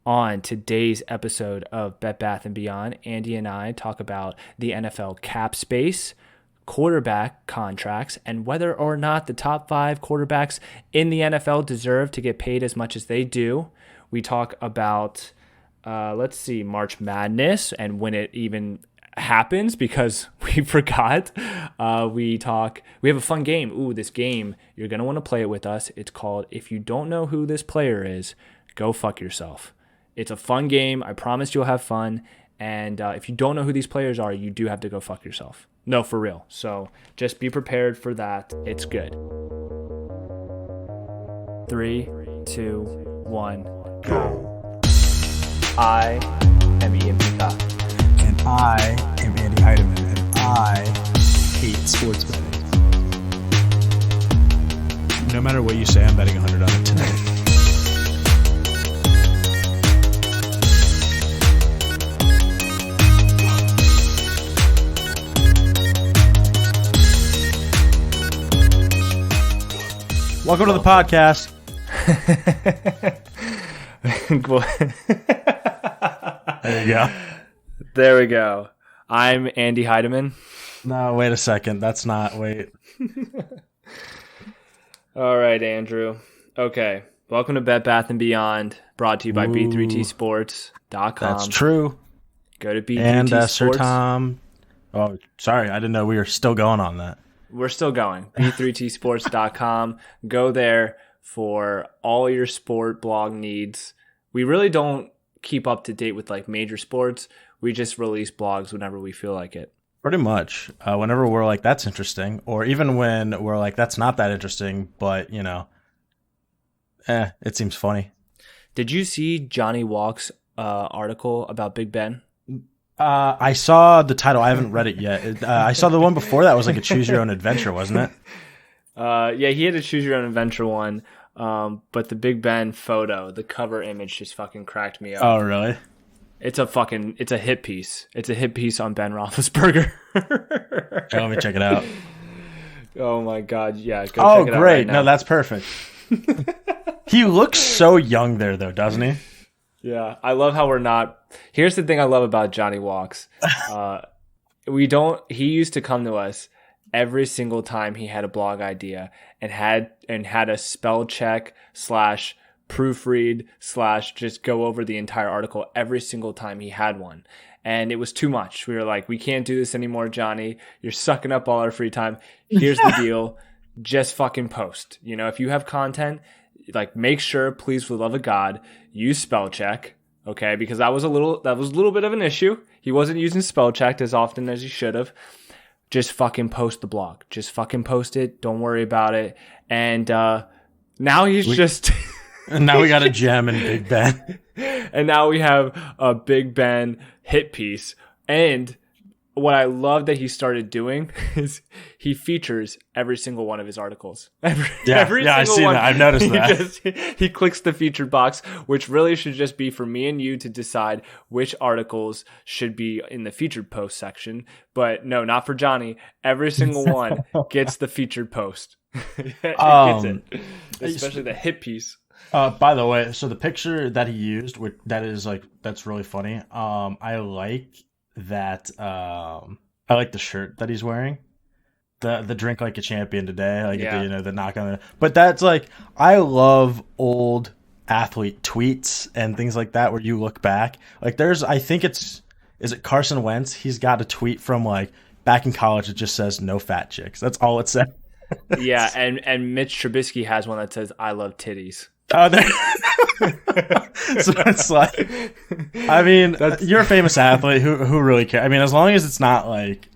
On today's episode of Bet Bath & Beyond, Andy and I talk about the NFL cap space, quarterback contracts, and whether or not the top 5 quarterbacks in the NFL deserve to get paid as much as they do. We talk about, March Madness and when it even happens because we forgot. We have a fun game. Ooh, this game, you're going to want to play it with us. It's called If You Don't Know Who This Player Is, Go Fuck Yourself. It's a fun game. I promise you'll have fun. And if you don't know who these players are, you do have to go fuck yourself. No, for real. So just be prepared for that. It's good. 3, 2, 1, go. I am Ian Peacock. And I am Andy Heidemann. And I hate sports betting. No matter what you say, I'm betting 100 on it tonight. Welcome to the podcast. There you go. There we go. I'm Andy Heidemann. No, wait a second. That's not. Wait. All right, Andrew. Okay. Welcome to Bet Bath & Beyond, brought to you by b3tsports.com. That's true. Go to B3T And Sports. Sir Tom. Oh, sorry. I didn't know we were still going on that. We're still going. b3tsports.com. Go there for all your sport blog needs. We really don't keep up to date with like major sports. We just release blogs whenever we feel like it. Pretty much. Whenever we're like, that's interesting. Or even when we're like, that's not that interesting, but, you know, it seems funny. Did you see Johnny Walk's article about Big Ben? I saw the title. I haven't read it yet. I saw the one before that was like a choose your own adventure, wasn't it? Yeah, he had a choose your own adventure one. But the Big Ben photo, the cover image just fucking cracked me up. Oh, really? It's a hit piece. It's a hit piece on Ben Roethlisberger. Okay, let me check it out. Oh my God. Yeah. Go check it out. Oh, great. Right now. No, that's perfect. He looks so young there though, doesn't he? Yeah, I love how we're not. Here's the thing I love about Johnny Walks. He used to come to us every single time he had a blog idea and had a spell check / proofread / just go over the entire article every single time he had one. And it was too much. We were like, we can't do this anymore, Johnny. You're sucking up all our free time. Here's the deal. Just fucking post. You know, if you have content, like make sure, please, for the love of God, use spell check, okay? Because that was a little bit of an issue. He wasn't using spell check as often as he should have. Just fucking post the blog. Just fucking post it. Don't worry about it. And now And now we got a gem in Big Ben. And now we have a Big Ben hit piece. And what I love that he started doing is he features every single one of his articles. Every I see that. I've noticed that. He clicks the featured box, which really should just be for me and you to decide which articles should be in the featured post section. But no, not for Johnny. Every single one gets the featured post. It gets it. Especially the hit piece. By the way, so the picture that he used, that's really funny. I like that. I like the shirt that he's wearing. The drink like a champion today, the knock on it. But that's like, I love old athlete tweets and things like that where you look back. Like is it Carson Wentz? He's got a tweet from like back in college. It just says no fat chicks. That's all it says. Yeah, and Mitch Trubisky has one that says I love titties. Oh, so it's like, I mean, you're a famous athlete. Who really cares? I mean, as long as it's not like,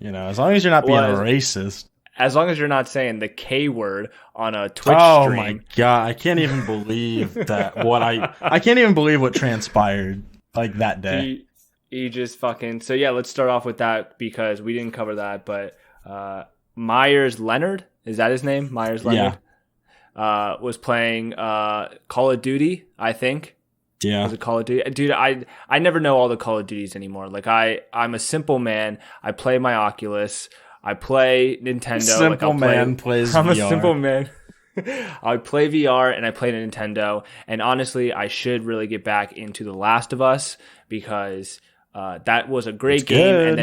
you know, as long as you're not being a racist. As long as you're not saying the K word on a Twitch stream. Oh my God, I can't even believe that. I can't even believe what transpired like that day. He just fucking. So yeah, let's start off with that because we didn't cover that. But Meyers Leonard, is that his name? Meyers Leonard. Yeah. Was playing Call of Duty, I think. Yeah. Was it Call of Duty? Dude, I never know all the Call of Duties anymore. Like I'm a simple man. I play my Oculus. I play Nintendo. Simple man plays VR. I'm a simple man. I play VR and I play Nintendo. And honestly, I should really get back into The Last of Us because that was a great game. Good.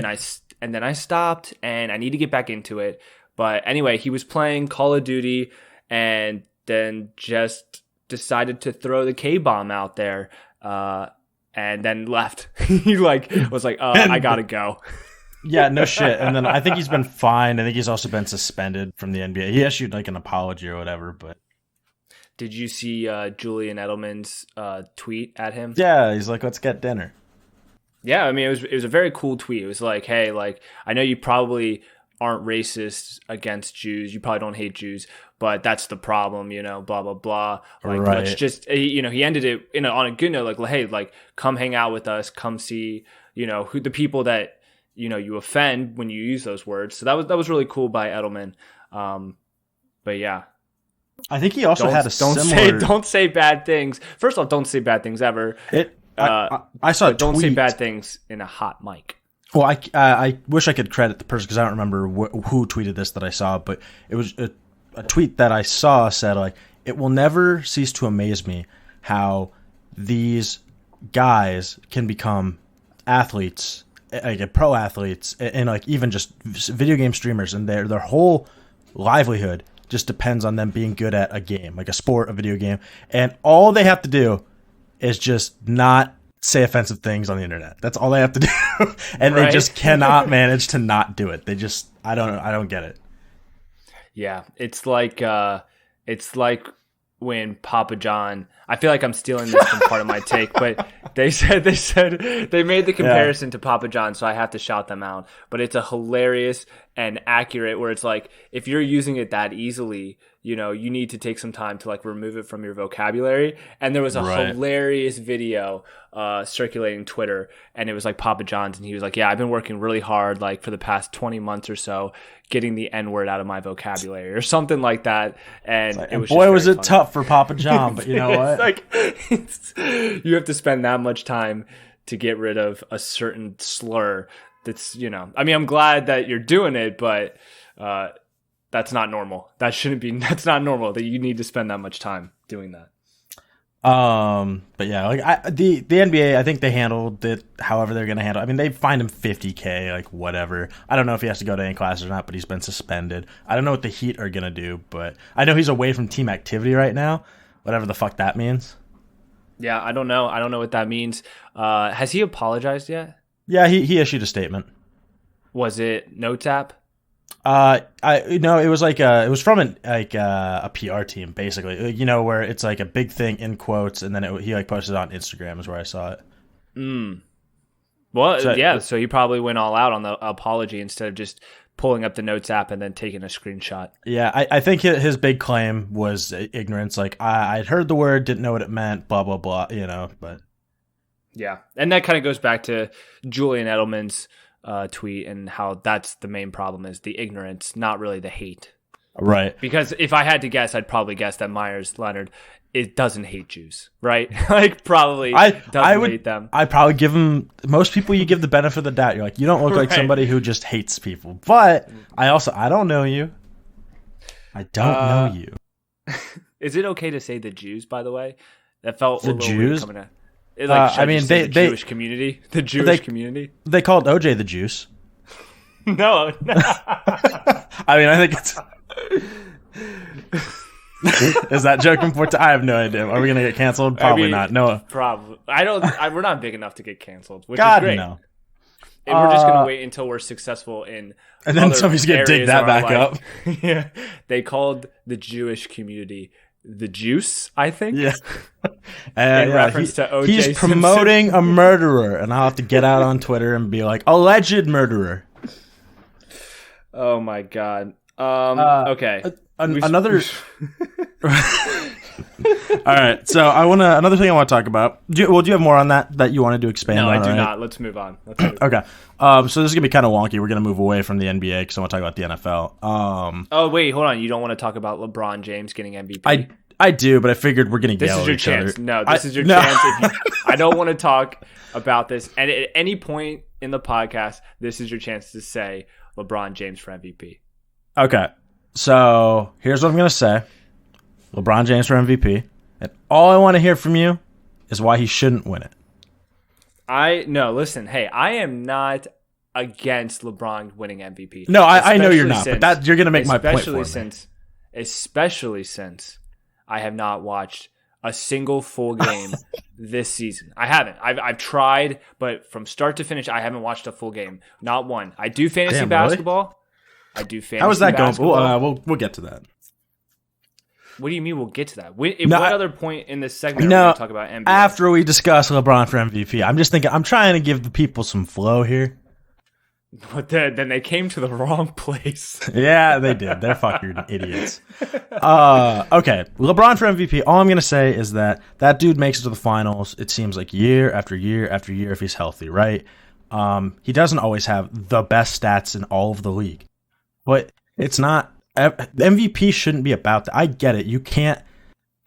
And then I stopped, and I need to get back into it. But anyway, he was playing Call of Duty and then just decided to throw the K-bomb out there and then left. He was like, I gotta go. Yeah, no shit. And then I think he's been fined. I think he's also been suspended from the NBA. He issued like an apology or whatever. But did you see Julian Edelman's tweet at him? yeah, he's like, let's get dinner. Yeah, I mean, it was a very cool tweet. It was like, hey, like, I know you probably aren't racist against Jews. You probably don't hate Jews, but that's the problem, blah, blah, blah. Like, Right. let's just, he ended it on a good note, like, hey, like, come hang out with us, come see, who the people that, you offend when you use those words. So that was really cool by Edelman. But yeah. I think he also had a don't say bad things. First off, don't say bad things ever. I saw a don't tweet. say bad things in a hot mic. Well, I wish I could credit the person because I don't remember who tweeted this that I saw, but it was a tweet that I saw said, like, it will never cease to amaze me how these guys can become athletes, like pro athletes, and like even just video game streamers, and their whole livelihood just depends on them being good at a game, like a sport, a video game, and all they have to do is just not say offensive things on the internet. That's all they have to do. And Right. They just cannot manage to not do it. They just, I don't get it. Yeah, it's like when Papa John. I feel like I'm stealing this from part of my take, but they said they made the comparison to Papa John, so I have to shout them out. But it's a hilarious and accurate. Where it's like, if you're using it that easily, you need to take some time to like remove it from your vocabulary. And there was a hilarious video circulating Twitter, and it was like Papa John's, and he was like, yeah, I've been working really hard like for the past 20 months or so getting the N-word out of my vocabulary or something like that. And it was boy, was it funny. tough for Papa John, but you know what? You have to spend that much time to get rid of a certain slur. That's I mean, I'm glad that you're doing it, but that's not normal. That's not normal that you need to spend that much time doing that. But yeah, like the NBA, I think they handled it however they're gonna handle it. I mean, they fined him $50K, like whatever. I don't know if he has to go to any classes or not, but he's been suspended. I don't know what the Heat are gonna do, but I know he's away from team activity right now, whatever the fuck that means. Yeah, I don't know. I don't know what that means. Has he apologized yet? Yeah, he issued a statement. Was it no tap? It was like it was from a PR team basically, where it's like a big thing in quotes, and then he like posted it on Instagram is where I saw it. Well, so he probably went all out on the apology instead of just pulling up the notes app and then taking a screenshot. Yeah, I think his big claim was ignorance. Like I'd heard the word, didn't know what it meant, blah blah blah. But yeah, and that kind of goes back to Julian Edelman's tweet and how that's the main problem is the ignorance, not really the hate. Right. Because if I had to guess, I'd probably guess that Meyers Leonard doesn't hate Jews, right? Like probably doesn't hate them. I'd probably give him, most people you give the benefit of the doubt. You're like, you don't look like somebody who just hates people. But I don't know you. I don't know you. Is it okay to say the Jews, by the way? That felt the a little Jews weird coming out. I mean, the Jewish community. The Jewish community. They called OJ the Juice. No. I mean, I think it's. Is that joke important? I have no idea. Are we gonna get canceled? Probably not. No. Probably. We're not big enough to get canceled, which God, is great. No. And we're just gonna wait until we're successul in. And then somebody's gonna dig that back up. Yeah. They called the Jewish community the Juice, I think. Yeah. In reference to O.J. He's promoting a murderer, and I'll have to get out on Twitter and be like, alleged murderer. Oh my God. Okay. Another. All right. So another thing I want to talk about. Do you have more on that you wanted to expand on? No, I do not. Let's move on. Okay. So this is gonna be kind of wonky. We're gonna move away from the NBA because I want to talk about the NFL. Oh wait, hold on. You don't want to talk about LeBron James getting MVP? I do, but I figured we're gonna yell at each other. This is your chance. No, this is your chance. I don't want to talk about this. And at any point in the podcast, this is your chance to say LeBron James for MVP. Okay. So here's what I'm gonna say. LeBron James for MVP. And all I want to hear from you is why he shouldn't win it. Listen, hey, I am not against LeBron winning MVP. No, I know you're not, but that you're going to make my point for me. Especially since I have not watched a single full game this season. I haven't. I've tried, but from start to finish, I haven't watched a full game. Not one. I do fantasy basketball. Really? I do fantasy How is that basketball. going? We'll get to that. What do you mean we'll get to that? At what other point in this segment are we going to talk about NBA? After we discuss LeBron for MVP, I'm just thinking, I'm trying to give the people some flow here. But then they came to the wrong place. Yeah, they did. They're fucking idiots. Okay, LeBron for MVP. All I'm going to say is that dude makes it to the finals, it seems like year after year after year if he's healthy, right? He doesn't always have the best stats in all of the league. But it's not... MVP shouldn't be about that. I get it. You can't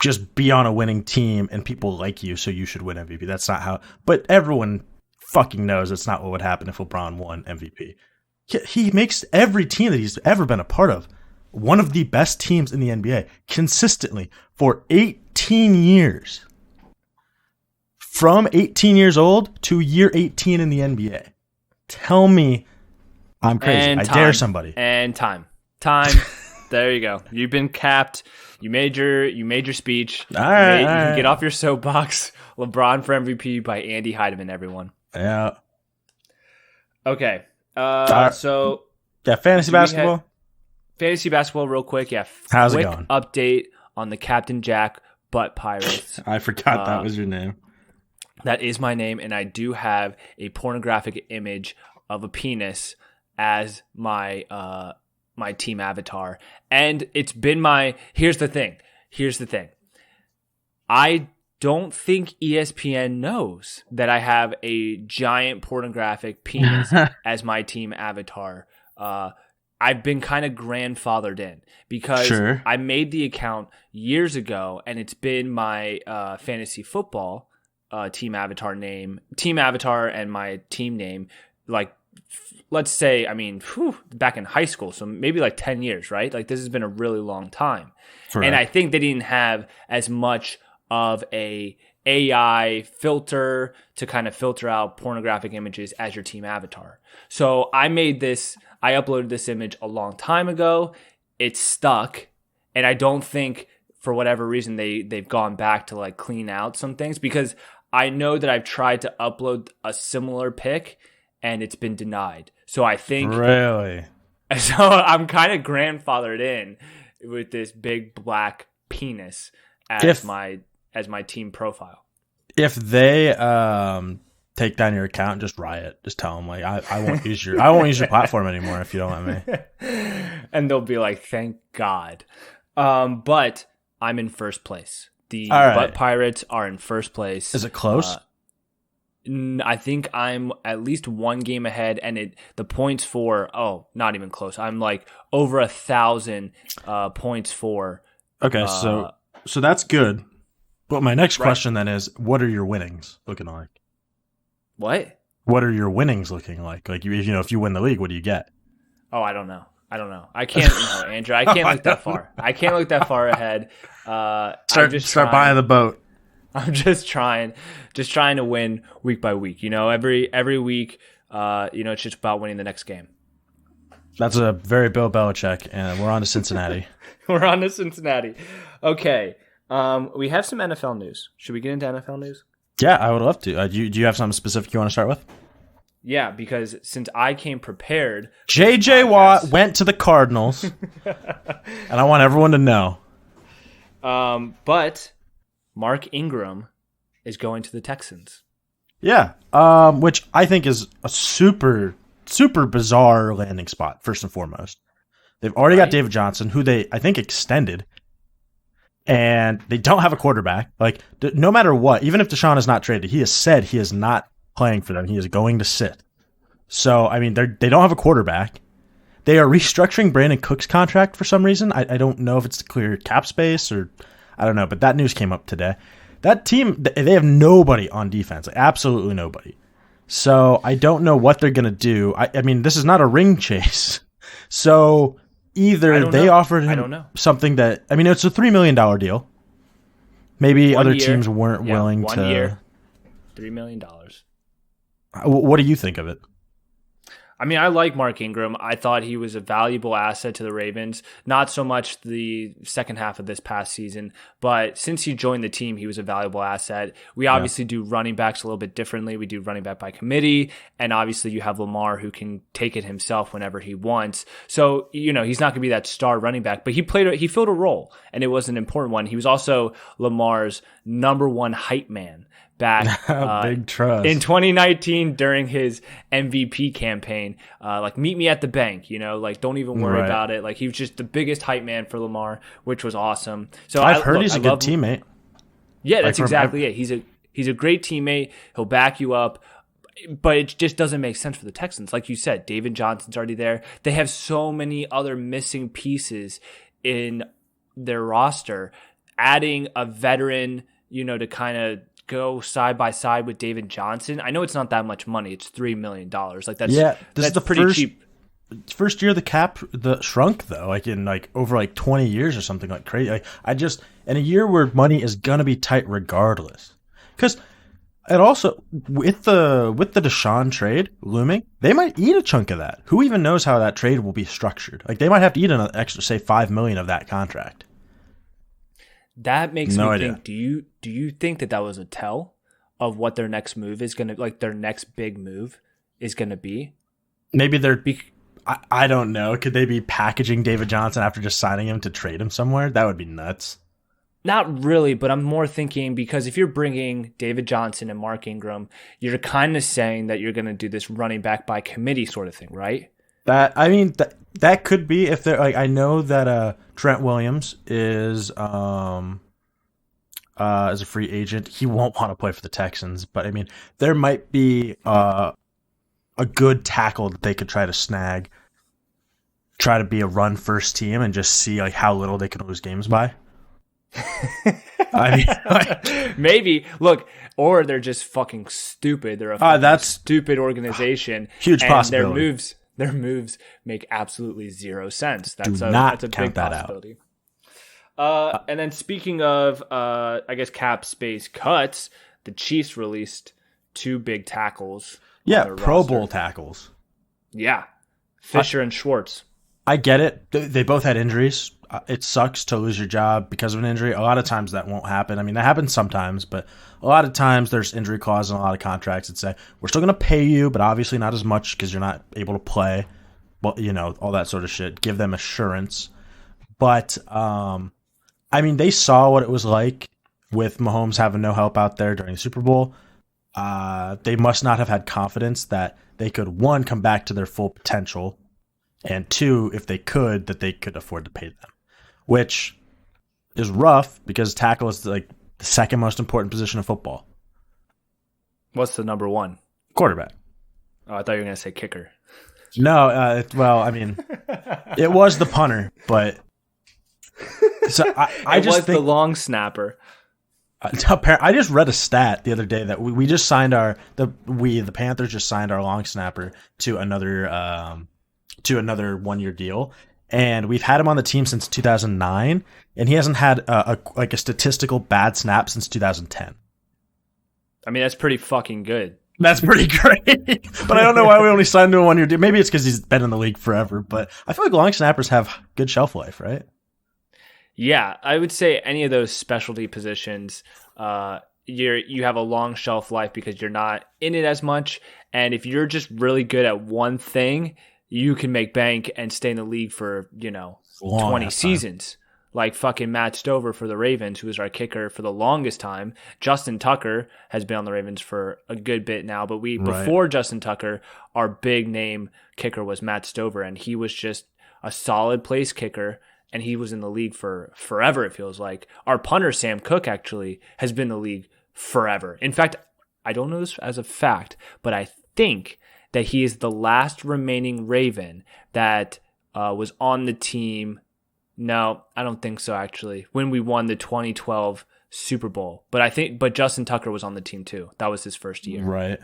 just be on a winning team and people like you, so you should win MVP. That's not how... But everyone fucking knows it's not what would happen if LeBron won MVP. He makes every team that he's ever been a part of one of the best teams in the NBA consistently for 18 years. From 18 years old to year 18 in the NBA. Tell me I'm crazy. I dare somebody. And time. There you go. You've been capped. You made your speech. All right. You can get off your soapbox. LeBron for MVP by Andy Heidemann, everyone. Yeah. Okay. So yeah, fantasy basketball. Fantasy basketball, real quick. Yeah. How's it going? Update on the Captain Jack Butt Pirates. I forgot that was your name. That is my name, and I do have a pornographic image of a penis as my my team avatar. And it's been here's the thing. I don't think ESPN knows that I have a giant pornographic penis as my team avatar. I've been kind of grandfathered in because I made the account years ago, and it's been my fantasy football team avatar and my team name, like, let's say, back in high school, so maybe like 10 years, right? Like, this has been a really long time. Correct. And I think they didn't have as much of a AI filter to kind of filter out pornographic images as your team avatar. So I uploaded this image a long time ago. It's stuck, and I don't think for whatever reason they've gone back to like clean out some things, because I know that I've tried to upload a similar pic and it's been denied. So I think really. So I'm kind of grandfathered in with this big black penis as my team profile. If they take down your account, just riot. Just tell them, like, I won't use your platform anymore if you don't let me. And they'll be like, thank God. But I'm in first place. The Butt Pirates are in first place. Is it close? I think I'm at least one game ahead, and the points for not even close. I'm like over 1,000 points for. Okay, so that's good. But my next question then is, what are your winnings looking like? What? What are your winnings looking like? Like, if you win the league, what do you get? Oh, I don't know. I can't, Andrew. I can't look that far. I can't look that far ahead. Start buying the boat. I'm just trying to win week by week. Every week, it's just about winning the next game. That's a very Bill Belichick, and we're on to Cincinnati. Okay. We have some NFL news. Should we get into NFL news? Yeah, I would love to. Do you have something specific you want to start with? Yeah, because since I came prepared, J.J. Watt went to the Cardinals, and I want everyone to know. But Mark Ingram is going to the Texans. Yeah, which I think is a super, super bizarre landing spot, first and foremost. They've already got David Johnson, who they, I think, extended. And they don't have a quarterback. Like, no matter what, even if Deshaun is not traded, he has said he is not playing for them. He is going to sit. So, they don't have a quarterback. They are restructuring Brandon Cook's contract for some reason. I don't know if it's to clear cap space or I don't know, but that news came up today. That team, they have nobody on defense, like absolutely nobody. So I don't know what they're going to do. This is not a ring chase. So either they offered I him don't know. something that, I mean, it's a $3 million deal. Maybe 1 other year. teams weren't willing 1 to. year, $3 million. What do you think of it? I mean, I like Mark Ingram. I thought he was a valuable asset to the Ravens. Not so much the second half of this past season, but since he joined the team, he was a valuable asset. We obviously do running backs a little bit differently. We do running back by committee, and obviously you have Lamar who can take it himself whenever he wants. So, he's not going to be that star running back, but he filled a role, and it was an important one. He was also Lamar's number one hype man back Big trust. in 2019 during his MVP campaign. Meet me at the bank, don't even worry about it. Like, he was just the biggest hype man for Lamar, which was awesome. So I've heard he's a good teammate. Yeah, that's exactly it. He's a great teammate. He'll back you up. But it just doesn't make sense for the Texans. Like you said, David Johnson's already there. They have so many other missing pieces in their roster. Adding a veteran, to kind of go side by side with David Johnson. I know it's not that much money. It's $3 million. Like that's pretty cheap. First year the cap shrunk though, over 20 years or something like crazy. In a year where money is gonna be tight regardless. Because it also with the Deshaun trade looming, they might eat a chunk of that. Who even knows how that trade will be structured? Like they might have to eat an extra, say, $5 million of that contract. That makes me think, do you think that was a tell of what their next move is going to, their next big move is going to be? Maybe I don't know. Could they be packaging David Johnson after just signing him to trade him somewhere? That would be nuts. Not really, but I'm more thinking because if you're bringing David Johnson and Mark Ingram, you're kind of saying that you're going to do this running back by committee sort of thing, right? That could be if they're I know that Trent Williams is a free agent. He won't want to play for the Texans, but there might be a good tackle that they could try to snag, try to be a run first team and just see how little they can lose games by. Maybe look, or they're just fucking stupid. They're a stupid organization. Huge possibility. Their moves make absolutely zero sense. That's a big possibility. And then speaking of, cap space cuts, the Chiefs released 2 big tackles. Yeah, Pro Bowl tackles. Yeah, Fisher and Schwartz. I get it. They both had injuries. It sucks to lose your job because of an injury. A lot of times that won't happen. That happens sometimes, but a lot of times there's injury clauses in a lot of contracts that say, we're still going to pay you, but obviously not as much because you're not able to play. Well, all that sort of shit. Give them assurance. But, they saw what it was like with Mahomes having no help out there during the Super Bowl. They must not have had confidence that they could, 1, come back to their full potential, and 2, if they could, that they could afford to pay them. Which is rough because tackle is the second most important position of football. What's the number 1? Quarterback. Oh, I thought you were going to say kicker. No, it was the punter, but so I just think the long snapper. I just read a stat the other day that we just signed the Panthers just signed our long snapper to another 1-year deal. And we've had him on the team since 2009, and he hasn't had a statistical bad snap since 2010. That's pretty fucking good. That's pretty great. But I don't know why we only signed to a 1-year deal. Maybe it's because he's been in the league forever, but I feel like long snappers have good shelf life, right? Yeah, I would say any of those specialty positions, you have a long shelf life because you're not in it as much. And if you're just really good at one thing, you can make bank and stay in the league for, 20 seasons. Like fucking Matt Stover for the Ravens, who was our kicker for the longest time. Justin Tucker has been on the Ravens for a good bit now, but before Justin Tucker, our big name kicker was Matt Stover, and he was just a solid place kicker, and he was in the league for forever, it feels like. Our punter, Sam Cook, actually has been in the league forever. In fact, I don't know this as a fact, but I think that he is the last remaining Raven that was on the team. No, I don't think so, actually, when we won the 2012 Super Bowl. But Justin Tucker was on the team too. That was his first year. Right.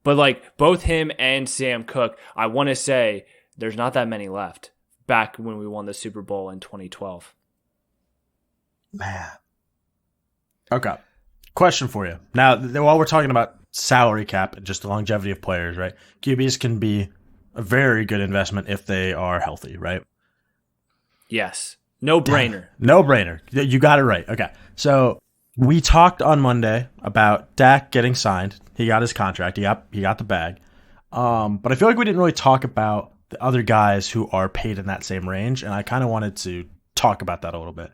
But both him and Sam Cook, I want to say there's not that many left. back when we won the Super Bowl in 2012. Man. Okay. Question for you. Now, while we're talking about salary cap and just the longevity of players, right? QBs can be a very good investment if they are healthy, right? Yes. No brainer. No brainer. You got it right. Okay. So we talked on Monday about Dak getting signed. He got his contract. He got the bag. But I feel like we didn't really talk about the other guys who are paid in that same range, and I kind of wanted to talk about that a little bit.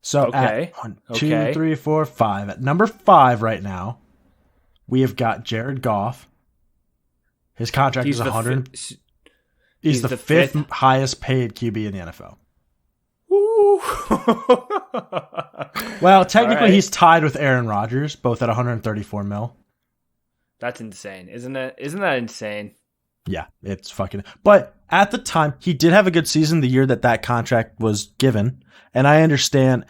So Okay. at 1, 2, 3, 4, 5. At number 5 right now, we have got Jared Goff. His contract is 100. He's the fifth highest paid QB in the NFL. Woo. Well, technically he's tied with Aaron Rodgers, both at 134 mil. That's insane, isn't it? Isn't that insane? Yeah, it's fucking. But at the time, he did have a good season the year that contract was given. And I understand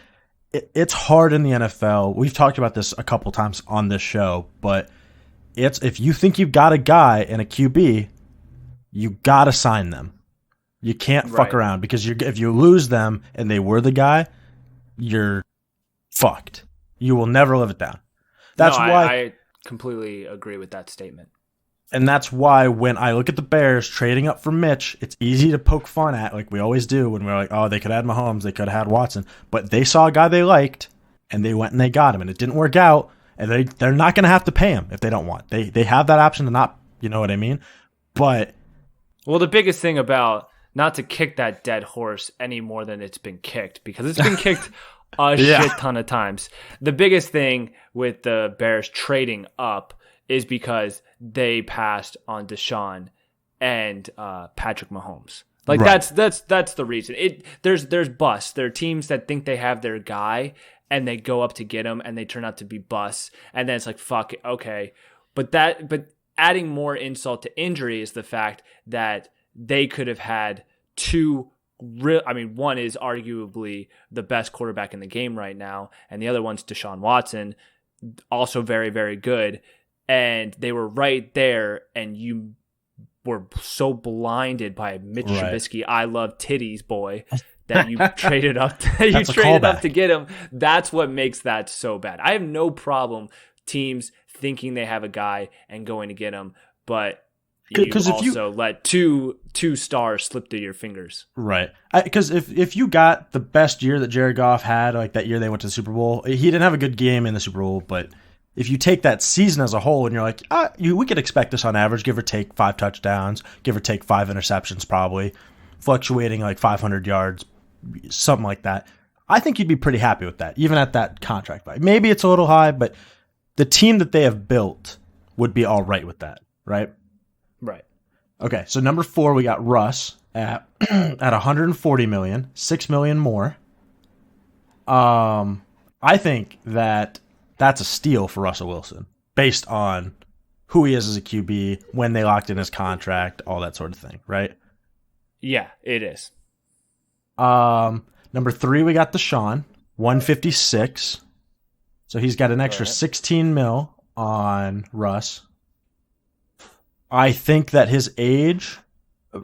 it's hard in the NFL. We've talked about this a couple times on this show, but if you think you've got a guy and a QB, you got to sign them. You can't fuck around because if you lose them and they were the guy, you're fucked. You will never live it down. That's why I completely agree with that statement. And that's why when I look at the Bears trading up for Mitch, it's easy to poke fun at, like we always do when we're like, oh, they could have had Mahomes, they could have had Watson. But they saw a guy they liked, and they went and they got him. And it didn't work out, and they're not going to have to pay him if they don't want. They have that option to not, you know what I mean? But well, the biggest thing about, not to kick that dead horse any more than it's been kicked, because it's been kicked a shit ton of times. The biggest thing with the Bears trading up is because they passed on Deshaun and Patrick Mahomes. Like that's the reason. There's busts. There are teams that think they have their guy and they go up to get him and they turn out to be busts, and then it's like, fuck it, okay. But adding more insult to injury is the fact that they could have had one is arguably the best quarterback in the game right now, and the other one's Deshaun Watson, also very, very good. And they were right there, and you were so blinded by Mitch Trubisky, I love titties boy, that you traded up. To get him. That's what makes that so bad. I have no problem teams thinking they have a guy and going to get him, but you also let two stars slip through your fingers. Right. Because if you got the best year that Jared Goff had, like that year they went to the Super Bowl, he didn't have a good game in the Super Bowl, but if you take that season as a whole and you're like, we could expect this on average, give or take 5 touchdowns, give or take 5 interceptions probably, fluctuating like 500 yards, something like that. I think you'd be pretty happy with that, even at that contract value. Maybe it's a little high, but the team that they have built would be all right with that, right? Right. Okay, so number 4, we got Russ at 140 million, 6 million more. I think that's a steal for Russell Wilson based on who he is as a QB, when they locked in his contract, all that sort of thing, right? Yeah, it is. Number 3, we got Deshaun, 156. So he's got an extra 16 mil on Russ. I think that his age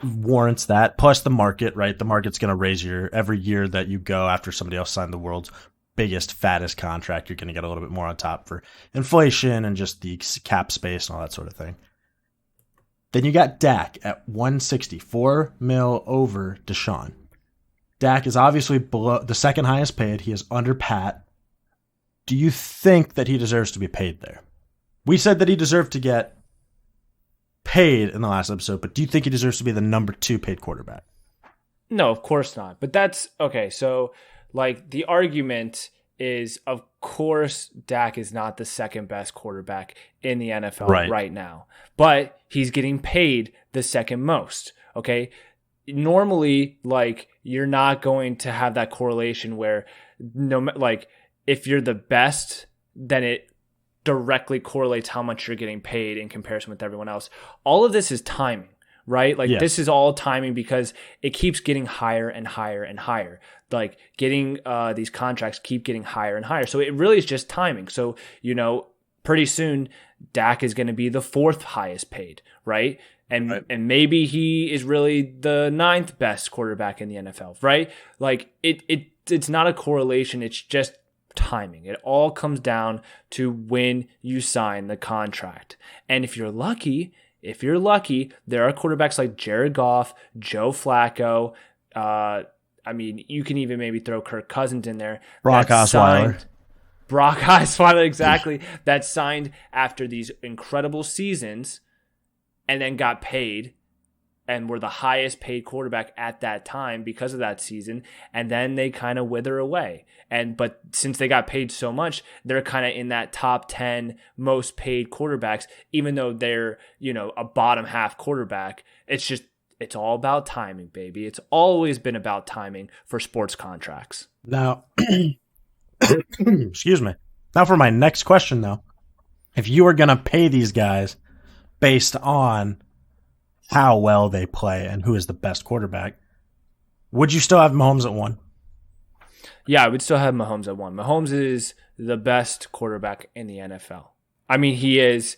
warrants that, plus the market, right? The market's going to raise every year that you go after somebody else signed the world's biggest, fattest contract. You're going to get a little bit more on top for inflation and just the cap space and all that sort of thing. Then you got Dak at 164 mil over Deshaun. Dak is obviously below the second highest paid. He is under Pat. Do you think that he deserves to be paid there? We said that he deserved to get paid in the last episode, but do you think he deserves to be the number 2 paid quarterback? No, of course not. But that's okay. So, like, the argument is, of course, Dak is not the second best quarterback in the NFL right now, but he's getting paid the second most. Okay. Normally, like, you're not going to have that correlation where if you're the best, then it directly correlates how much you're getting paid in comparison with everyone else. All of this is timing, right? Like, this is all timing because it keeps getting higher and higher and higher. Like, getting these contracts keep getting higher and higher. So it really is just timing. So, pretty soon Dak is going to be the 4th highest paid, right? And Right. and maybe he is really the 9th best quarterback in the NFL, right? Like it's not a correlation, it's just timing. It all comes down to when you sign the contract. And if you're lucky, there are quarterbacks like Jared Goff, Joe Flacco, you can even maybe throw Kirk Cousins in there. Brock Osweiler. Brock Osweiler, exactly. That signed after these incredible seasons and then got paid and were the highest paid quarterback at that time because of that season. And then they kind of wither away. But since they got paid so much, they're kind of in that top 10 most paid quarterbacks, even though they're, a bottom half quarterback. It's all about timing, baby. It's always been about timing for sports contracts. Now, excuse me. Now for my next question, though. If you were going to pay these guys based on how well they play and who is the best quarterback, would you still have Mahomes at 1? Yeah, I would still have Mahomes at 1. Mahomes is the best quarterback in the NFL. I mean, he is.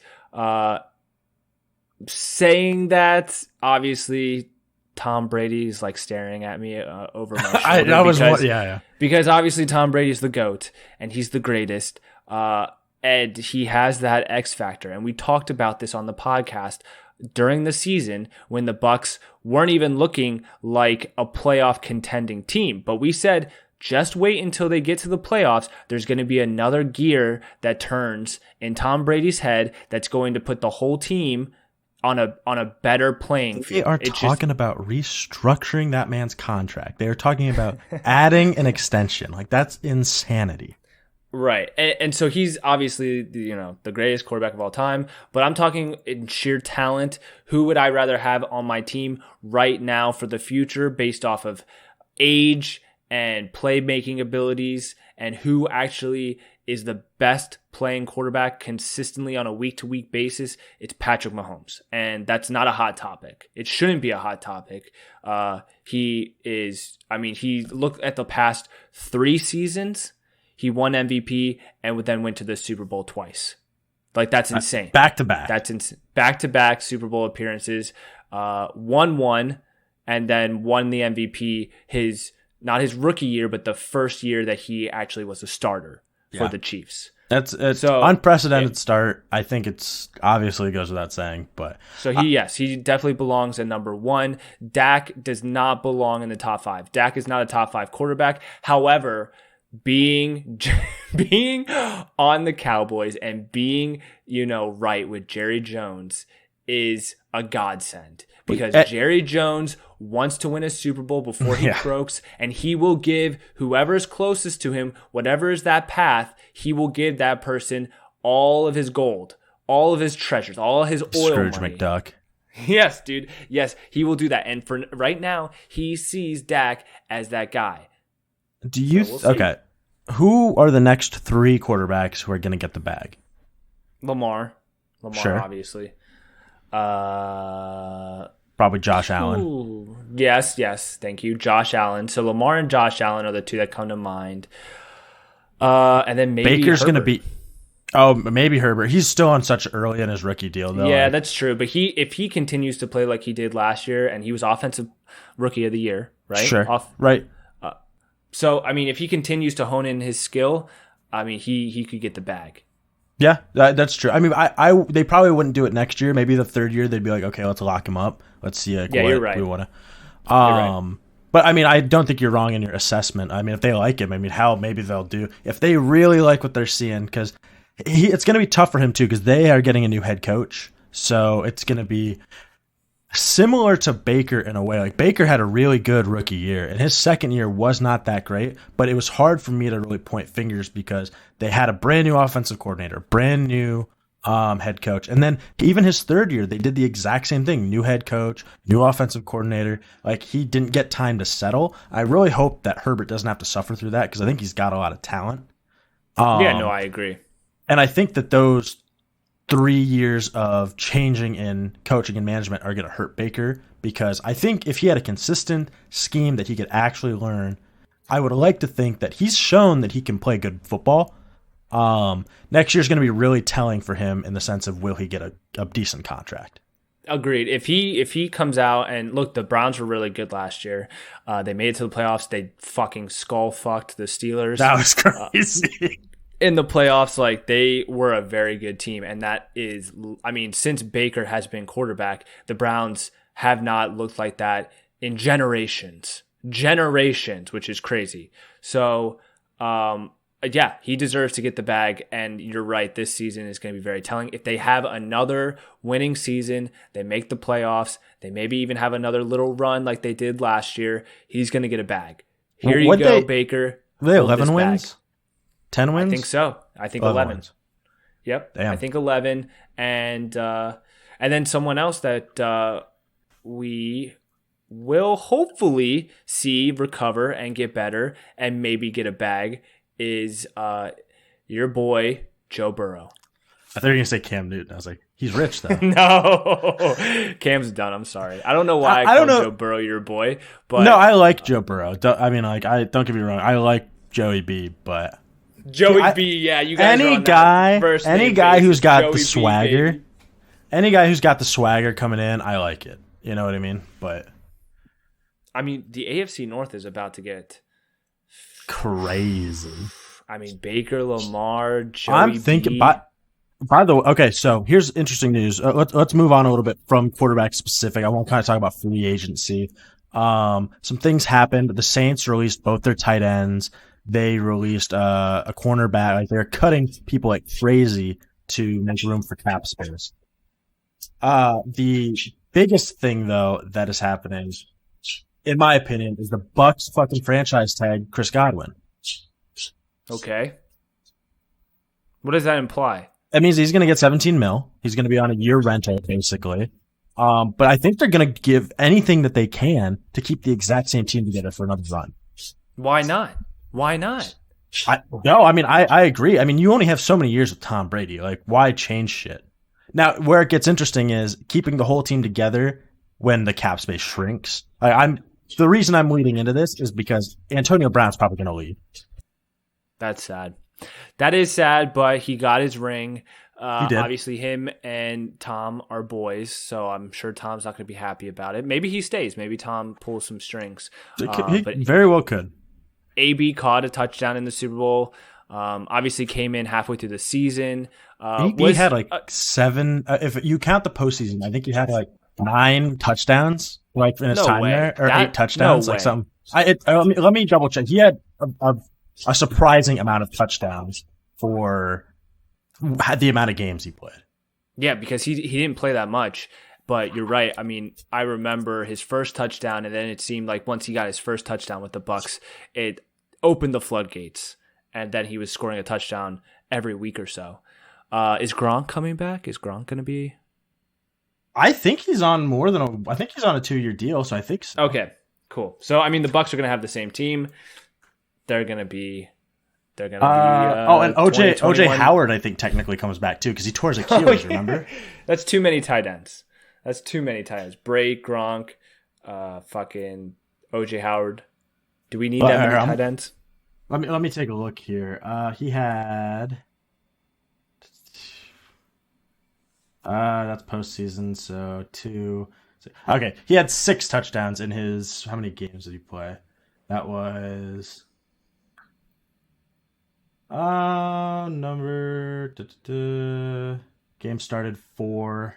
Saying that, obviously, Tom Brady's like staring at me over my shoulder. Because obviously Tom Brady's the GOAT and he's the greatest. And he has that X factor. And we talked about this on the podcast during the season when the Bucs weren't even looking like a playoff contending team. But we said, just wait until they get to the playoffs. There's going to be another gear that turns in Tom Brady's head that's going to put the whole team on a better playing field. They are talking about restructuring that man's contract. They are talking about adding an extension. Like, that's insanity. Right. And so he's obviously, the greatest quarterback of all time, but I'm talking in sheer talent. Who would I rather have on my team right now for the future based off of age and playmaking abilities and who actually is the best playing quarterback consistently on a week-to-week basis? It's Patrick Mahomes. And that's not a hot topic. It shouldn't be a hot topic. He looked at the past 3 seasons. He won MVP and then went to the Super Bowl twice. Like, that's insane. Back-to-back. That's back-to-back Super Bowl appearances. Won one and then won the MVP not his rookie year, but the first year that he actually was a starter for the Chiefs. It's unprecedented start. I think it's obviously goes without saying, but so he definitely belongs at number 1. Dak does not belong in the top 5. Dak is not a top 5 quarterback. However, being on the Cowboys and being, right with Jerry Jones is a godsend. Because Jerry Jones wants to win a Super Bowl before he croaks, and he will give whoever is closest to him, whatever is that path, he will give that person all of his gold, all of his treasures, all of his oil Scrooge money. McDuck. Yes, dude. Yes, he will do that. And for right now, he sees Dak as that guy. Do you okay? Who are the next 3 quarterbacks who are going to get the bag? Lamar, sure. Obviously. Probably Josh Allen. Ooh, yes, thank you, Josh Allen. So Lamar and Josh Allen are the 2 that come to mind. And then maybe Baker's going to be. Oh, maybe Herbert. He's still on such early in his rookie deal, though. Yeah, that's true. But if he continues to play like he did last year, and he was offensive rookie of the year, right? Sure. Right. So if he continues to hone in his skill, he could get the bag. Yeah, that's true. They probably wouldn't do it next year. Maybe the 3rd year they'd be like, okay, let's lock him up. Let's see. You're right. We want to. But I don't think you're wrong in your assessment. If they like him, hell, maybe they'll do. If they really like what they're seeing, because it's going to be tough for him too, because they are getting a new head coach. So it's going to be similar to Baker in a way. Like, Baker had a really good rookie year, and his second year was not that great, but it was hard for me to really point fingers because they had a brand new offensive coordinator, brand new head coach. And then even his 3rd year, they did the exact same thing. New head coach, new offensive coordinator. Like, he didn't get time to settle. I really hope that Herbert doesn't have to suffer through that because I think he's got a lot of talent. I agree. And I think that those 3 years of changing in coaching and management are going to hurt Baker, because I think if he had a consistent scheme that he could actually learn, I would like to think that he's shown that he can play good football. Next year's going to be really telling for him in the sense of will he get a decent contract. Agreed. If he comes out and look, the Browns were really good last year. They made it to the playoffs. They fucking skull fucked the Steelers. That was crazy. In the playoffs, like, they were a very good team. And that is, I mean, since Baker has been quarterback, the Browns have not looked like that in generations, which is crazy. So, yeah, he deserves to get the bag, and you're right, this season is going to be very telling. If they have another winning season, they make the playoffs, they maybe even have another little run like they did last year, he's going to get a bag. Here you go, Baker. Were they 11 wins? 10 wins? I think so. I think 11. Wins. Yep. Damn. I think 11. And then someone else that we will hopefully see recover and get better and maybe get a bag is your boy, Joe Burrow. I thought you were going to say Cam Newton. I was like, he's rich, though. No. Cam's done. I'm sorry. I don't know why I called Joe Burrow your boy. But no, I like Joe Burrow. Don't get me wrong. I like Joey B, but... Joey B, yeah. You guys any guy who's got Joey the swagger, B, any guy who's got the swagger coming in, I like it. You know what I mean? But... I mean, the AFC North is about to get... crazy. I mean, Baker, Lamar, Joey I'm thinking, B. By the way, okay, so here's interesting news. Let's move on a little bit from quarterback specific. I want to kind of talk about free agency. Some things happened. The Saints released both their tight ends. They released a cornerback. Like, they're cutting people like crazy to make room for cap space. The biggest thing, though, that is happening, in my opinion, is the Bucks fucking franchise tag Chris Godwin. Okay. What does that imply? That means he's going to get 17 mil. He's going to be on a year rental, basically. But I think they're going to give anything that they can to keep the exact same team together for another run. Why not? Why not? I agree. I mean, you only have so many years with Tom Brady. Like, why change shit? Now, where it gets interesting is keeping the whole team together when the cap space shrinks. The reason I'm leading into this is because Antonio Brown's probably going to leave. That's sad. That is sad, but he got his ring. He did. Obviously, him and Tom are boys, so I'm sure Tom's not going to be happy about it. Maybe he stays. Maybe Tom pulls some strings. He very well could. AB caught a touchdown in the Super Bowl. Obviously, came in halfway through the season. He had like 7. If you count the postseason, I think he had like 9 touchdowns, like in his time there, or 8 touchdowns, like something. Let me double check. He had a surprising amount of touchdowns for the amount of games he played. Yeah, because he didn't play that much. But you're right. I mean, I remember his first touchdown, and then it seemed like once he got his first touchdown with the Bucks, it opened the floodgates, and then he was scoring a touchdown every week or so. Is Gronk coming back? Is Gronk going to be? I think he's on I think he's on a 2-year deal, so I think so. Okay, cool. So I mean, the Bucks are going to have the same team. They're going to be. And OJ Howard, I think, technically comes back too because he tore his Achilles. Remember? That's too many tight ends. Bray, Gronk, fucking OJ Howard. Do we need that many tight ends? Let me take a look here. He had. That's postseason, so 2. Okay, he had 6 touchdowns in his. How many games did he play? That was. Game started 4.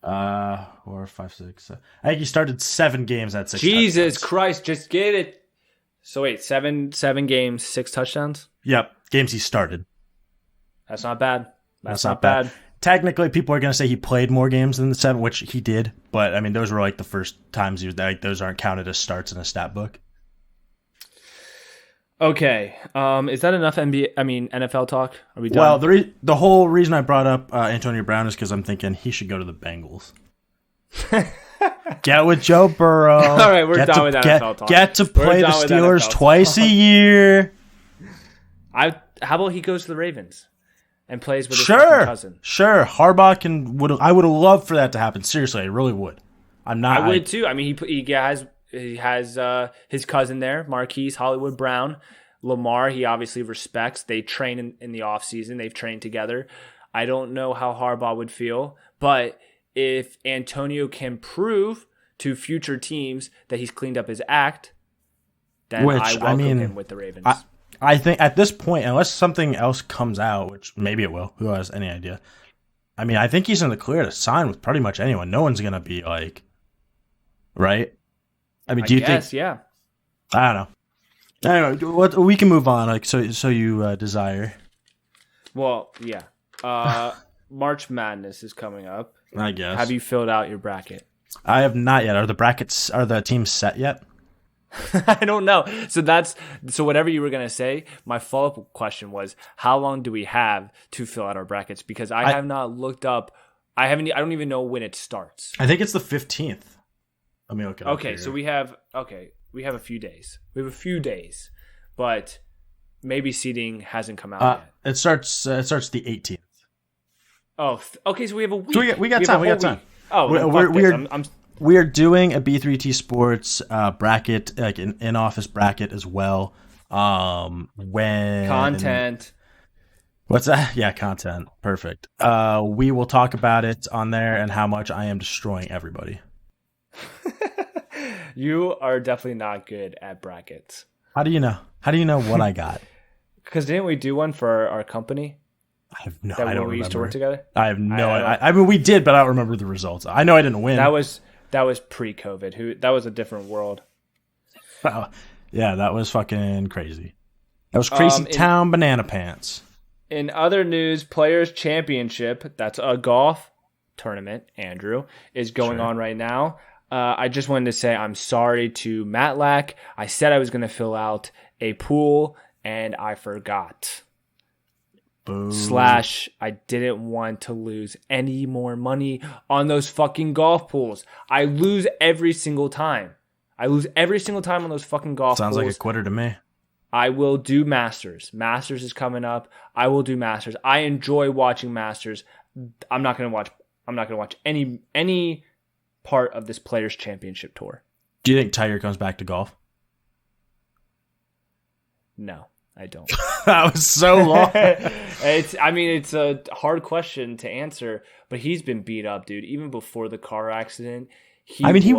4, 5, 6. I think he started 7 games at 6. Jesus Christ, just get it. So wait, 7 games, 6 touchdowns? Yep, games he started. That's not bad. That's not bad. Technically, people are going to say he played more games than the 7, which he did. But, I mean, those were like the first times those aren't counted as starts in a stat book. Okay. Is that enough NFL talk? Are we done? Well, the whole reason I brought up Antonio Brown is because I'm thinking he should go to the Bengals. Get with Joe Burrow. All right, we're done with NFL talk. Get to play the Steelers twice a year. How about he goes to the Ravens and plays with his cousin? Sure. Harbaugh I would have loved for that to happen. Seriously, I really would. I would too. I mean, he has his cousin there, Marquise Hollywood Brown. Lamar, he obviously respects. They train in the offseason. They've trained together. I don't know how Harbaugh would feel, but if Antonio can prove to future teams that he's cleaned up his act, then I welcome him with the Ravens. I think at this point, unless something else comes out, which maybe it will, who has any idea? I mean, I think he's in the clear to sign with pretty much anyone. No one's gonna be like, right? I mean, do you think? Yeah. I don't know. Anyway, we can move on. Like, so you desire? Well, yeah. March Madness is coming up. I guess. Have you filled out your bracket? I have not yet. Are the teams set yet? I don't know. So whatever you were going to say, my follow-up question was, how long do we have to fill out our brackets? Because I have not looked up. I don't even know when it starts. I think it's the 15th. Let me look it up. Okay, so we have a few days. But maybe seeding hasn't come out yet. It starts the 18th. Oh, okay, so we have a week. So we got time. Oh, we are doing a B3T Sports bracket, like an in-office bracket as well. When content. What's that? Yeah, content. Perfect. We will talk about it on there and how much I am destroying everybody. You are definitely not good at brackets. How do you know? How do you know what I got? Because didn't we do one for our company? I don't we remember. Used to work together. I have no idea. I mean, we did, but I don't remember the results. I know I didn't win. That was pre-COVID. That was a different world. Yeah, that was fucking crazy. That was crazy town banana pants. In other news, Players Championship, that's a golf tournament, Andrew, is going on right now. I just wanted to say I'm sorry to Matlack. I said I was going to fill out a pool, and I forgot. Boo. / I didn't want to lose any more money on those fucking golf pools. I lose every single time. on those fucking golf pools. Sounds like a quitter to me. I will do Masters. Masters is coming up. I will do Masters. I enjoy watching Masters. I'm not going to watch any part of this Players Championship tour. Do you think Tiger comes back to golf? No, I don't. That was so long. It's a hard question to answer, but he's been beat up, dude. Even before the car accident, didn't he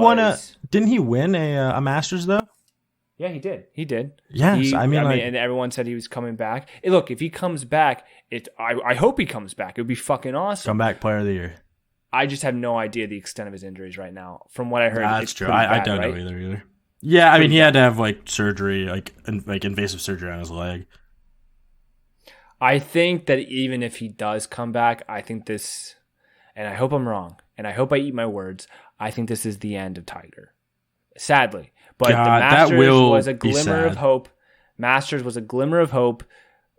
win a Masters though? Yeah, he did. Yes, and everyone said he was coming back. Hey, look, if he comes back, I hope he comes back. It would be fucking awesome. Comeback player of the year. I just have no idea the extent of his injuries right now. From what I heard, that's true. I don't know either. Yeah, I mean, he had to have like surgery, like invasive surgery on his leg. I think that even if he does come back, I think this, and I hope I'm wrong, and I hope I eat my words, I think this is the end of Tiger. Sadly. But the Masters was a glimmer of hope. Masters was a glimmer of hope,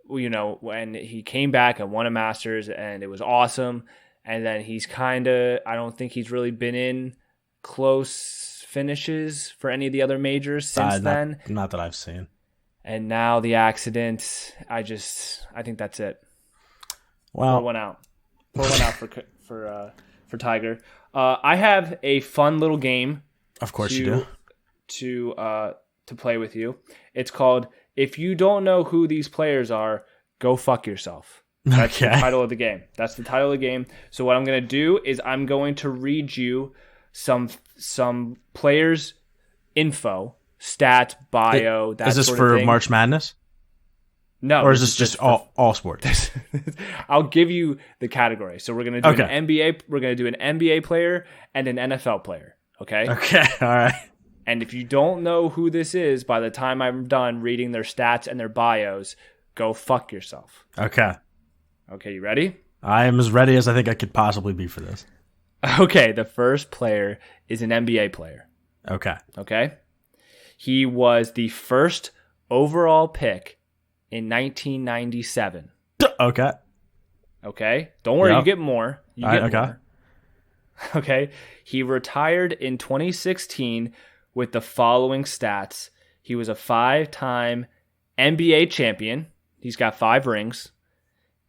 when he came back and won a Masters, and it was awesome. And then I don't think he's really been in close finishes for any of the other majors since then. Not that I've seen. And now the accident, I think that's it. Well, Pour one out for Tiger. I have a fun little game. Of course you do. To play with you. It's called If You Don't Know Who These Players Are, Go Fuck Yourself. That's the title of the game. So what I'm going to do is I'm going to read you some players' info, stats, bio, that sort of thing. Is this for March Madness? No. Or is this just all sports? I'll give you the category. So we're going to do an NBA. We're going to do an NBA player and an NFL player. Okay? Okay. All right. And if you don't know who this is by the time I'm done reading their stats and their bios, go fuck yourself. Okay. Okay, you ready? I am as ready as I think I could possibly be for this. Okay, the first player is an NBA player. Okay? He was the first overall pick in 1997. Okay. Don't worry, you get more. More. Okay. He retired in 2016 with the following stats. He was a 5-time NBA champion. He's got 5 rings.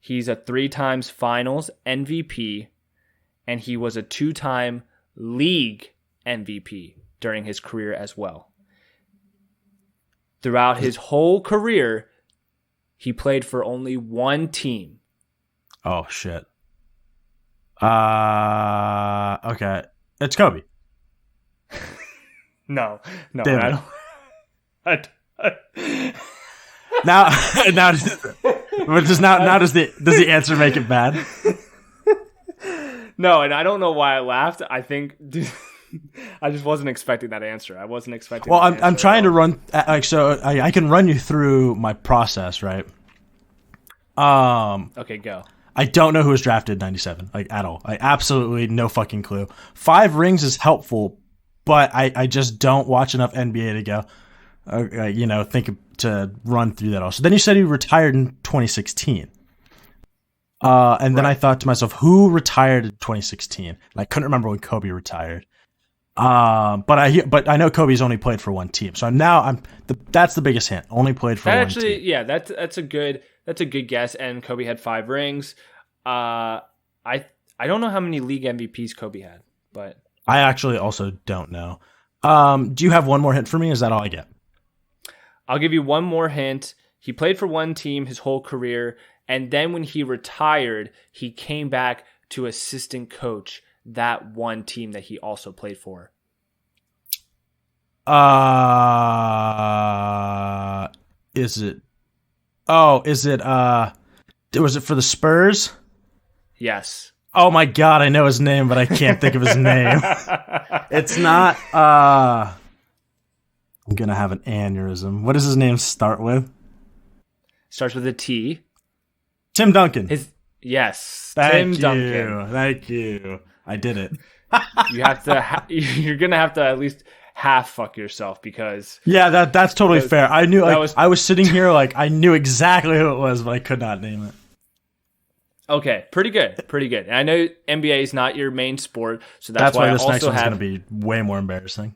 He's a 3-time finals MVP. And he was a 2-time league MVP during his career as well. Throughout his whole career, he played for only one team. Oh shit. Okay. It's Kobe. No, Damn I don't. Now does the answer make it bad? No, and I don't know why I laughed. I think I just wasn't expecting that answer. I wasn't expecting. Well, that I'm trying to run so I can run you through my process, right? Okay, go. I don't know who was drafted in 97, like at all. I absolutely no fucking clue. 5 rings is helpful, but I just don't watch enough NBA to go, think to run through that all. So then you said he retired in 2016. And then I thought to myself, who retired in 2016? And I couldn't remember when Kobe retired. But I know Kobe's only played for one team. So that's the biggest hint. Only played for one team. Yeah, that's a good guess. And Kobe had 5 rings. I don't know how many league MVPs Kobe had, but I actually also don't know. Do you have one more hint for me? Is that all I get? I'll give you one more hint. He played for one team his whole career, and then when he retired, he came back to assistant coach that one team that he also played for. Was it for the Spurs? Yes. Oh my God, I know his name, but I can't think of his name. It's not, I'm gonna have an aneurysm. What does his name start with? Starts with a T. Tim Duncan. Yes. Thank Tim Duncan. Thank you. I did it. You have to. You're gonna have to at least half fuck yourself because. Yeah, that's totally fair. I knew. I was sitting here I knew exactly who it was, but I could not name it. Okay, pretty good. And I know NBA is not your main sport, so that's why this I next also one's have. Going to be way more embarrassing.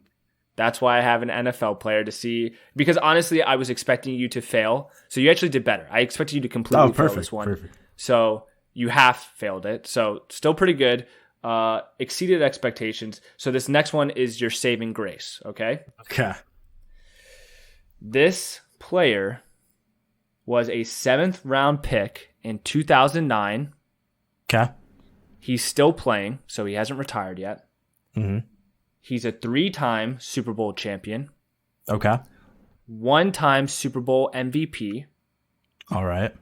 That's why I have an NFL player to see, because honestly, I was expecting you to fail, so you actually did better. I expected you to completely fail this one. Perfect. So you half failed it. So still pretty good. Exceeded expectations. So this next one is your saving grace. Okay. Okay. This player was a 7th round pick in 2009. Okay. He's still playing, so he hasn't retired yet. Mm-hmm. He's a 3-time Super Bowl champion. Okay. 1-time Super Bowl MVP. All right.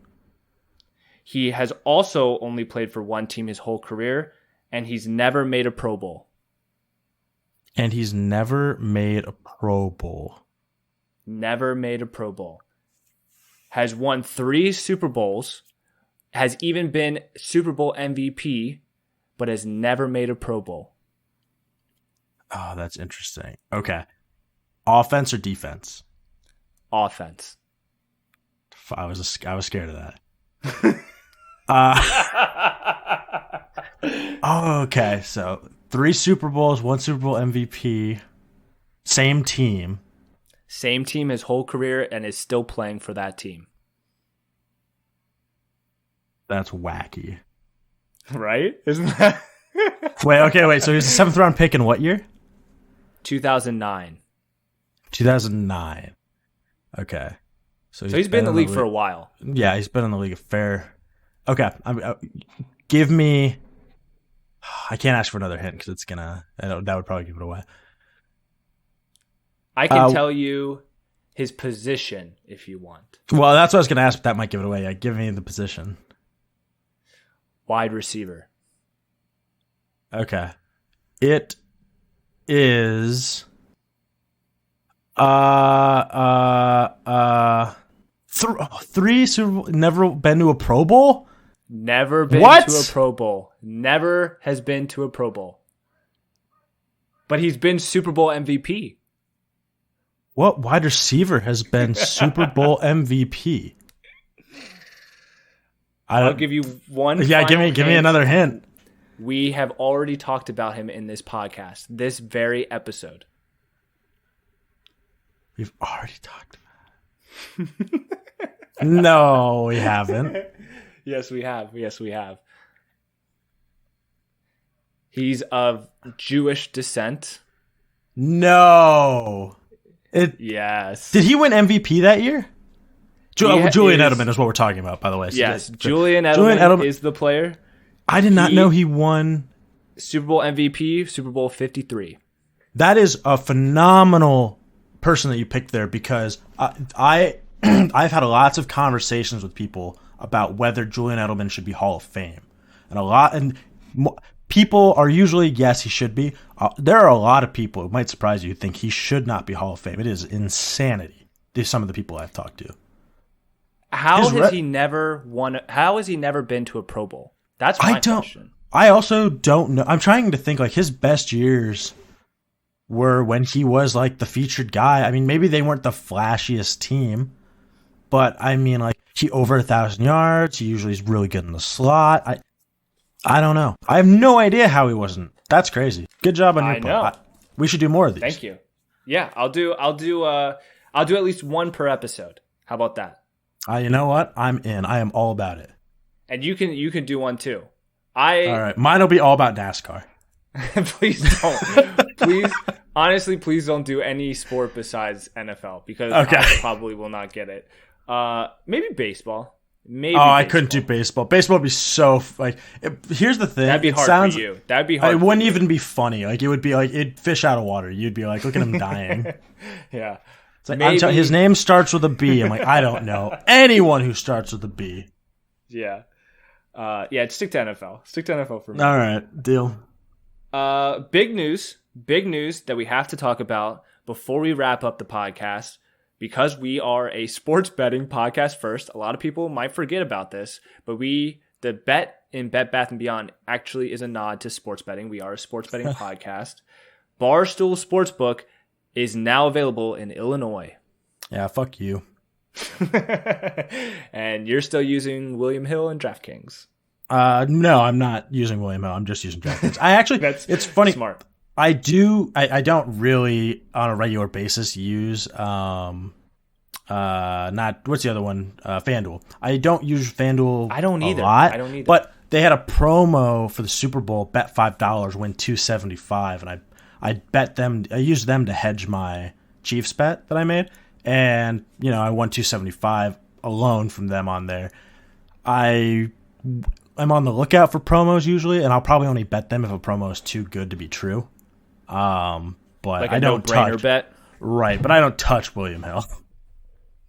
He has also only played for one team his whole career, and he's never made a Pro Bowl. Never made a Pro Bowl. Has won 3 Super Bowls, has even been Super Bowl MVP, but has never made a Pro Bowl. Oh, that's interesting. Okay. Offense or defense? Offense. I was scared of that. Okay. So 3 Super Bowls, 1 Super Bowl MVP, same team. Same team his whole career and is still playing for that team. That's wacky. Right? Isn't that? Wait. So he was a 7th round pick in what year? 2009. 2009. Okay. So he's been in the league for a while. Yeah, he's been in the league a fair. Okay. Give me. I can't ask for another hint because that would probably give it away. I can tell you his position if you want. Well, that's what I was going to ask, but that might give it away. Yeah, give me the position. Wide receiver. Okay. It is 3 Super Bowl, never been to a Pro Bowl? Never been to a Pro Bowl. Never has been to a Pro Bowl. But he's been Super Bowl MVP. What wide receiver has been Super Bowl MVP? I'll give you one. Yeah, give me another hint. We have already talked about him in this podcast, this very episode. We've already talked about it. No, we haven't. Yes, we have. He's of Jewish descent. No. Yes. Did he win MVP that year? Julian is- Edelman is what we're talking about, by the way. So Yes, Julian Edelman is the player. I did not know he won Super Bowl MVP, Super Bowl 53. That is a phenomenal person that you picked there, because I've had lots of conversations with people about whether Julian Edelman should be Hall of Fame, and people are usually yes, he should be. There are a lot of people, it might surprise you, who think he should not be Hall of Fame. It is insanity. These some of the people I've talked to. How has he never won? How has he never been to a Pro Bowl? That's my question. I also don't know. I'm trying to think, like, his best years were when he was like the featured guy. I mean, maybe they weren't the flashiest team, but I mean, like, he over 1,000 yards. He usually is really good in the slot. I don't know. I have no idea how he wasn't. That's crazy. Good job on your part. We should do more of these. Thank you. Yeah, I'll do at least one per episode. How about that? You know what? I'm in. I am all about it. And you can do one too. All right. Mine will be all about NASCAR. Please don't. Honestly, please don't do any sport besides NFL, because I probably will not get it. Maybe baseball. I couldn't do baseball. Baseball would be so here's the thing. That'd be hard for you. That'd be hard. It wouldn't even be funny. Like, it would be like it'd fish out of water. You'd be like, look at him dying. Yeah. It's like, his name starts with a B. I'm like, I don't know anyone who starts with a B. Yeah. Stick to NFL. Stick to NFL for me. All right, deal. Big news that we have to talk about before we wrap up the podcast, because we are a sports betting podcast first. A lot of people might forget about this, but the bet in Bet Bath & Beyond actually is a nod to sports betting. We are a sports betting podcast. Barstool Sportsbook is now available in Illinois. Yeah, fuck you. And you're still using William Hill and DraftKings. No, I'm not using William Hill. I'm just using DraftKings. I actually, it's funny. Smart. I don't really on a regular basis use what's the other one? FanDuel. I don't use FanDuel. I don't either. I don't either. But they had a promo for the Super Bowl. Bet $5, win $275, and I bet them. I used them to hedge my Chiefs bet that I made, and I won $275 alone from them on there. I'm on the lookout for promos usually, and I'll probably only bet them if a promo is too good to be true. But like I don't no-brainer bet. Right, but I don't touch William Hill.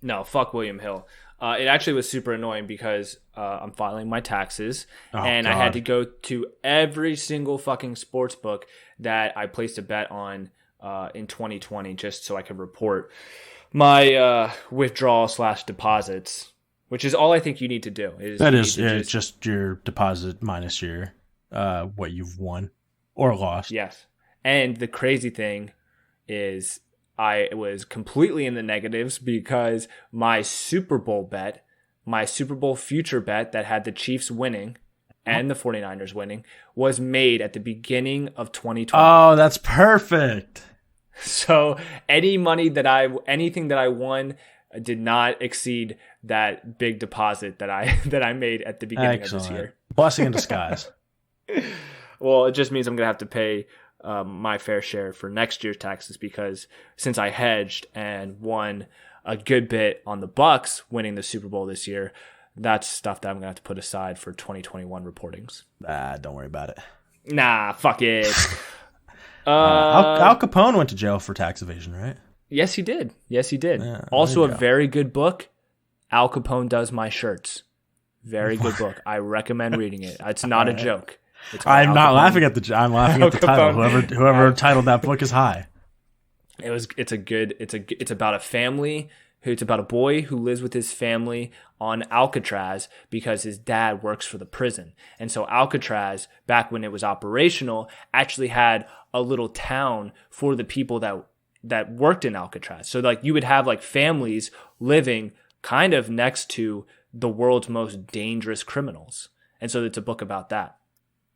No, fuck William Hill. It actually was super annoying because I'm filing my taxes, and God. I had to go to every single fucking sports book that I placed a bet on in 2020 just so I could report my withdrawal/deposits, which is all I think you need to do. It's just your deposit minus your what you've won or lost. Yes. And the crazy thing is I was completely in the negatives because my Super Bowl future bet that had the Chiefs winning and the 49ers winning was made at the beginning of 2020. Oh, that's perfect. So anything that I won did not exceed that big deposit that I made at the beginning of this year. Blessing in disguise. Well, it just means I'm going to have to pay my fair share for next year's taxes, because since I hedged and won a good bit on the Bucks winning the Super Bowl this year, that's stuff that I'm going to have to put aside for 2021 reportings. Don't worry about it. Nah, fuck it. Al Capone went to jail for tax evasion, right? Yes, he did. Yeah, also, a very good book, Al Capone Does My Shirts. Very good book. I recommend reading it. It's not a joke. I'm not laughing at the. I'm laughing at the title. Whoever titled that book is high. It's about a family it's about a boy who lives with his family on Alcatraz because his dad works for the prison. And so Alcatraz, back when it was operational, actually had a little town for the people that worked in Alcatraz. So like you would have like families living kind of next to the world's most dangerous criminals. And so it's a book about that.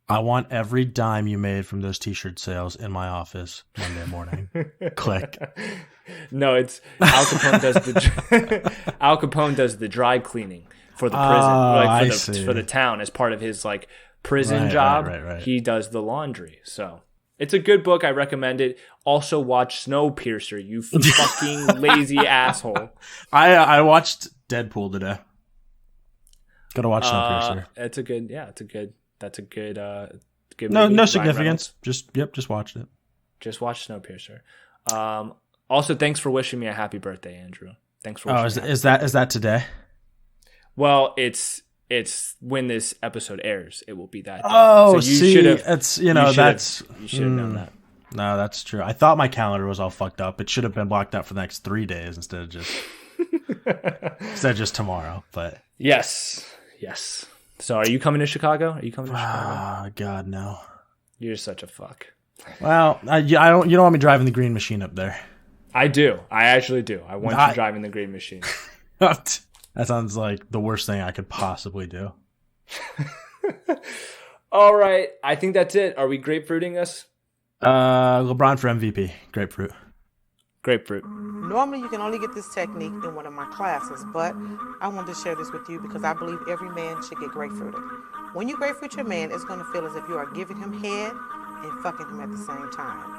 I want every dime you made from those t-shirt sales in my office Monday morning. Click. No, it's Al Capone does the dry cleaning for the prison, for the town as part of his like prison job. Right. He does the laundry. So It's a good book. I recommend it. Also watch Snowpiercer, you fucking lazy asshole. I watched Deadpool today. Gotta watch Snowpiercer. That's a good good No movie. significance. Just watched it. Just watch Snowpiercer. Also, thanks for wishing me a happy birthday, Andrew. Thanks for wishing me. Is that today? Well, it's when this episode airs. It will be that day. Oh, so you should have. It's you should have known that. No, that's true. I thought my calendar was all fucked up. It should have been blocked out for the next 3 days instead of just tomorrow. But yes. So, are you coming to Chicago? Oh God, no. You're such a fuck. Well, you don't want me driving the green machine up there. I do. I actually do. I want you driving the green machine. That sounds like the worst thing I could possibly do. All right. I think that's it. Are we grapefruiting us? LeBron for MVP. Grapefruit. Normally you can only get this technique in one of my classes, but I wanted to share this with you because I believe every man should get grapefruited. When you grapefruit your man, it's going to feel as if you are giving him head and fucking him at the same time.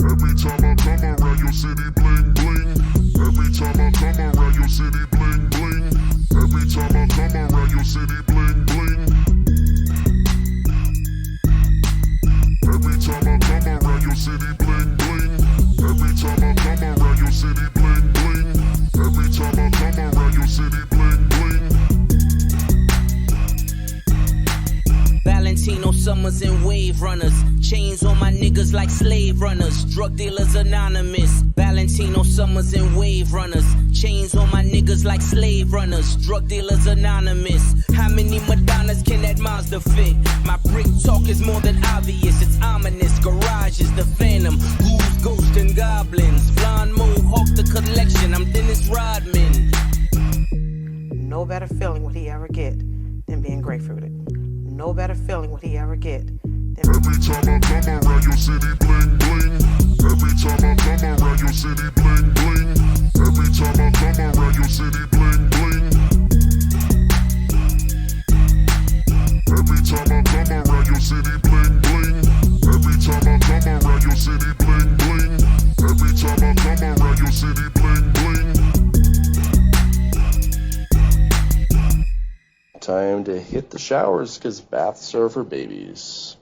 Every time I come around your city, bling bling. Every time I come around your city, bling bling. Every time I come around your city, bling bling. Every time I come around your city, bling bling. Every time I come around your city, bling bling. Every time I come around your city, bling bling. Valentino summers and wave runners. Chains on my niggas like slave runners. Drug dealers anonymous. Valentino summers and wave runners. Chains on my niggas like slave runners. Drug dealers anonymous. How many Madonnas can that Mazda fit? My brick talk is more than obvious. It's ominous. Garage is the phantom. Ghouls, ghosts, and goblins. Blonde mohawk the collection. I'm Dennis Rodman. No better feeling would he ever get than being grapefruited. No better feeling would he ever get than Every time I come around your city, bling bling. Every time I come around your city, bling bling. Every time I come around your city, bling bling. Every time I come around your city, bling bling. Every time I come around your city, bling bling. Every time I come around your city, bling bling. Time to hit the showers because baths are for babies.